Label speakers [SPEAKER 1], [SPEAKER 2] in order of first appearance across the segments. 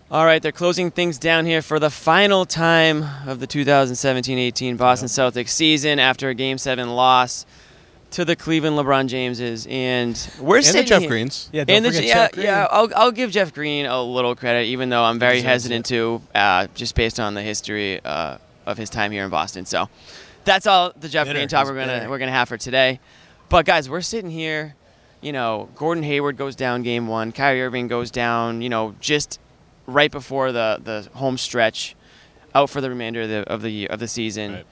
[SPEAKER 1] All right, they're closing things down here for the final time of the 2017-18 Boston Celtics season after a Game 7 loss to the Cleveland LeBron Jameses, and we're sitting
[SPEAKER 2] the Jeff
[SPEAKER 1] here.
[SPEAKER 2] Greens.
[SPEAKER 3] Yeah, don't forget Jeff Green.
[SPEAKER 1] Yeah. I'll give Jeff Green a little credit, even though I'm very hesitant to, just based on the history of his time here in Boston. So that's all the Jeff Green talk we're gonna have for today. But guys, we're sitting here. You know, Gordon Hayward goes down Game 1. Kyrie Irving goes down. You know, just right before the home stretch, out for the remainder of the season.
[SPEAKER 3] Right.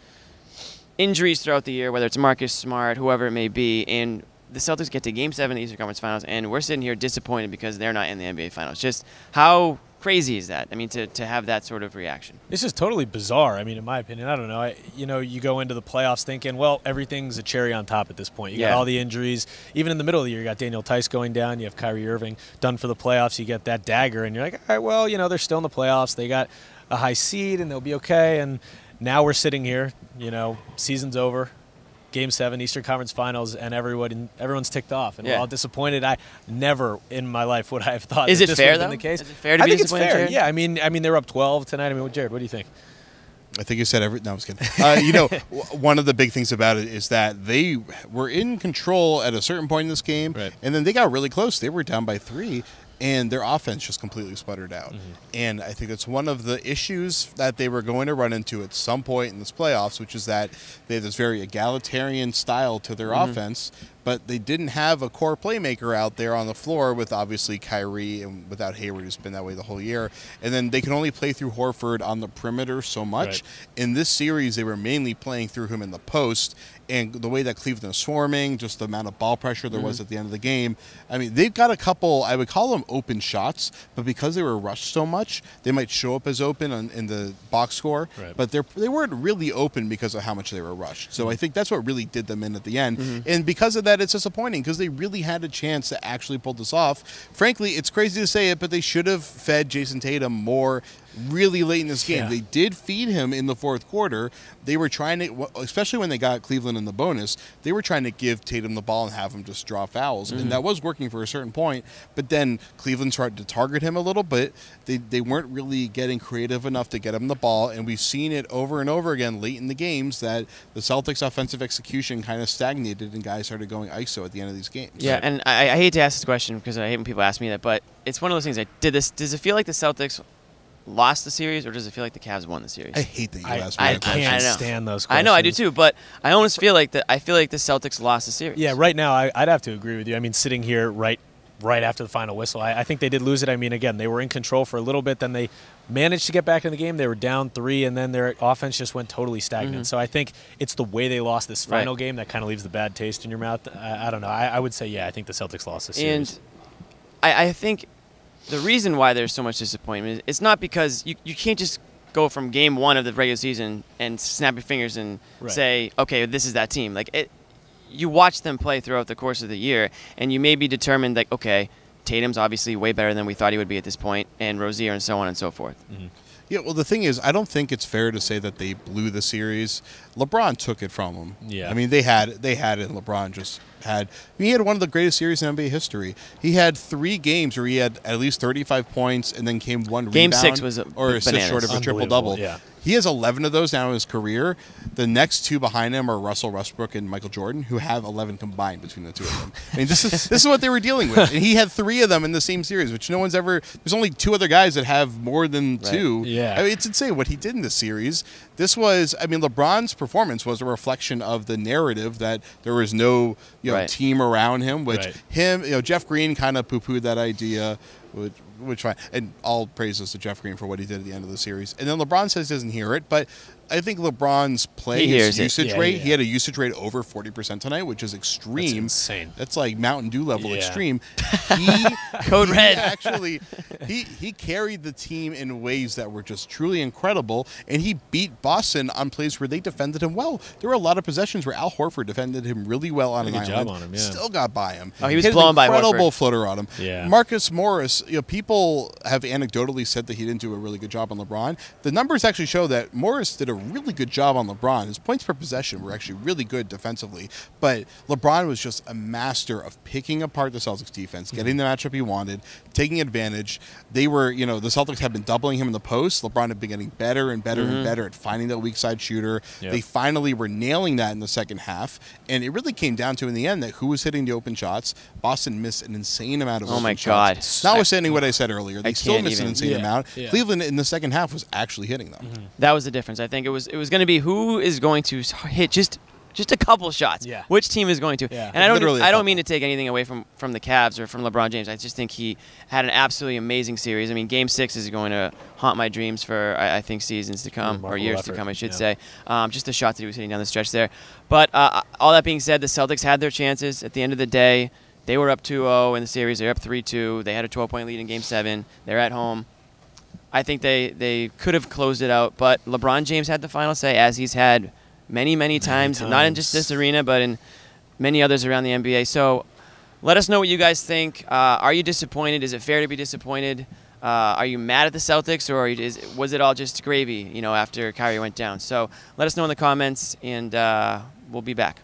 [SPEAKER 1] Injuries throughout the year, whether it's Marcus Smart, whoever it may be, and the Celtics get to Game 7 of the Eastern Conference Finals, and we're sitting here disappointed because they're not in the NBA Finals. Just how crazy is that? I mean, to have that sort of reaction.
[SPEAKER 3] This is totally bizarre. I mean, in my opinion, I don't know. You go into the playoffs thinking, well, everything's a cherry on top at this point. You got all the injuries. Even in the middle of the year, you got Daniel Tice going down. You have Kyrie Irving done for the playoffs. You get that dagger, and you're like, all right, well, they're still in the playoffs. They got a high seed, and they'll be okay. And now we're sitting here, season's over, Game 7, Eastern Conference Finals, and everyone's ticked off. And while disappointed, I never in my life would I have thought
[SPEAKER 1] this
[SPEAKER 3] would
[SPEAKER 1] have
[SPEAKER 3] been the case.
[SPEAKER 1] Is it fair to be disappointed?
[SPEAKER 3] I think
[SPEAKER 1] Jared?
[SPEAKER 3] it's fair. Yeah, I mean they're up 12 tonight. I mean, Jared, what do you think?
[SPEAKER 2] I think you said everything. No, I was kidding. One of the big things about it is that they were in control at a certain point in this game, and then they got really close. They were down by 3. And their offense just completely sputtered out. Mm-hmm. And I think it's one of the issues that they were going to run into at some point in this playoffs, which is that they have this very egalitarian style to their offense, but they didn't have a core playmaker out there on the floor with obviously Kyrie and without Hayward, who's been that way the whole year. And then they can only play through Horford on the perimeter so much. Right. In this series, they were mainly playing through him in the post. And the way that Cleveland is swarming, just the amount of ball pressure there was at the end of the game. I mean, they've got a couple, I would call them open shots, but because they were rushed so much, they might show up as open in the box score, but they weren't really open because of how much they were rushed. So I think that's what really did them in at the end. And because of that, it's disappointing because they really had a chance to actually pull this off. Frankly, it's crazy to say it, but they should have fed Jason Tatum more really late in this game. They did feed him in the fourth quarter. They were trying to, especially when they got Cleveland in the bonus, they were trying to give Tatum the ball and have him just draw fouls. And that was working for a certain point. But then Cleveland tried to target him a little bit. They weren't really getting creative enough to get him the ball. And we've seen it over and over again late in the games that the Celtics' offensive execution kind of stagnated and guys started going ISO at the end of these games.
[SPEAKER 1] Yeah, and I hate to ask this question because I hate when people ask me that, but it's one of those things. Does it feel like the Celtics lost the series, or does it feel like the Cavs won the series?
[SPEAKER 2] I hate that you asked me
[SPEAKER 3] I
[SPEAKER 2] that question.
[SPEAKER 3] can't stand those questions.
[SPEAKER 1] I know, I do too, but I almost feel like the Celtics lost the series.
[SPEAKER 3] Yeah, right now I'd have to agree with you. I mean, sitting here right after the final whistle, I think they did lose it. I mean, again, they were in control for a little bit, then they managed to get back in the game. They were down 3, and then their offense just went totally stagnant. So I think it's the way they lost this final game that kind of leaves the bad taste in your mouth. I don't know. I would say, I think the Celtics lost the series.
[SPEAKER 1] And I think the reason why there's so much disappointment, it's not because you can't just go from Game 1 of the regular season and snap your fingers and say, okay, this is that team. Like you watch them play throughout the course of the year, and you may be determined that, okay, Tatum's obviously way better than we thought he would be at this point, and Rozier and so on and so forth.
[SPEAKER 2] Yeah, well, the thing is, I don't think it's fair to say that they blew the series. LeBron took it from them.
[SPEAKER 3] Yeah.
[SPEAKER 2] I mean, they had it, and LeBron just had. He had one of the greatest series in NBA history. He had 3 games where he had at least 35 points, and then came one
[SPEAKER 1] Game
[SPEAKER 2] rebound.
[SPEAKER 1] 6 was
[SPEAKER 2] or assist short of a triple-double.
[SPEAKER 3] Yeah.
[SPEAKER 2] He has 11 of those now in his career. The next 2 behind him are Russell Westbrook and Michael Jordan, who have 11 combined between the 2 of them. I mean, this is what they were dealing with. And he had 3 of them in the same series, which no one's ever. There's only 2 other guys that have more than 2.
[SPEAKER 3] Yeah.
[SPEAKER 2] I mean, it's insane what he did in this series. This was, I mean, LeBron's performance was a reflection of the narrative that there was no team around him, which Jeff Green kind of poo-pooed that idea. Which fine, and all praises to Jeff Green for what he did at the end of the series. And then LeBron says he doesn't hear it, but I think LeBron's play, his usage rate, he had a usage rate over 40% tonight, which is extreme.
[SPEAKER 3] That's insane.
[SPEAKER 2] That's like Mountain Dew level extreme.
[SPEAKER 1] Code Red.
[SPEAKER 2] Actually, he carried the team in ways that were just truly incredible, and he beat Boston on plays where they defended him well. There were a lot of possessions where Al Horford defended him really well on an island.
[SPEAKER 3] Job on him,
[SPEAKER 2] Still got by him.
[SPEAKER 1] Oh, he was blown by Horford.
[SPEAKER 2] Incredible floater on him.
[SPEAKER 3] Yeah.
[SPEAKER 2] Marcus Morris, people have anecdotally said that he didn't do a really good job on LeBron. The numbers actually show that Morris did a a really good job on LeBron. His points per possession were actually really good defensively, but LeBron was just a master of picking apart the Celtics defense, getting the matchup he wanted, taking advantage. They were, the Celtics had been doubling him in the post. LeBron had been getting better and better and better at finding that weak side shooter. Yep. They finally were nailing that in the second half, and it really came down to, in the end, that who was hitting the open shots. Boston missed an insane amount of open shots. Notwithstanding what I said earlier, they still missed an insane amount. Yeah. Cleveland in the second half was actually hitting them.
[SPEAKER 1] That was the difference. I think it was going to be who is going to hit just a couple shots. Yeah. Which team is going to? Yeah. And I don't mean to take anything away from the Cavs or from LeBron James. I just think he had an absolutely amazing series. I mean, Game 6 is going to haunt my dreams for, I think, seasons to come, or years to come, I should say. Just the shots that he was hitting down the stretch there. But all that being said, the Celtics had their chances. At the end of the day, they were up 2-0 in the series. They were up 3-2. They had a 12-point lead in Game 7. They're at home. I think they could have closed it out, but LeBron James had the final say, as he's had many times, not in just this arena, but in many others around the NBA. So let us know what you guys think. Are you disappointed? Is it fair to be disappointed? Are you mad at the Celtics, or was it all just gravy, after Kyrie went down? So let us know in the comments, and we'll be back.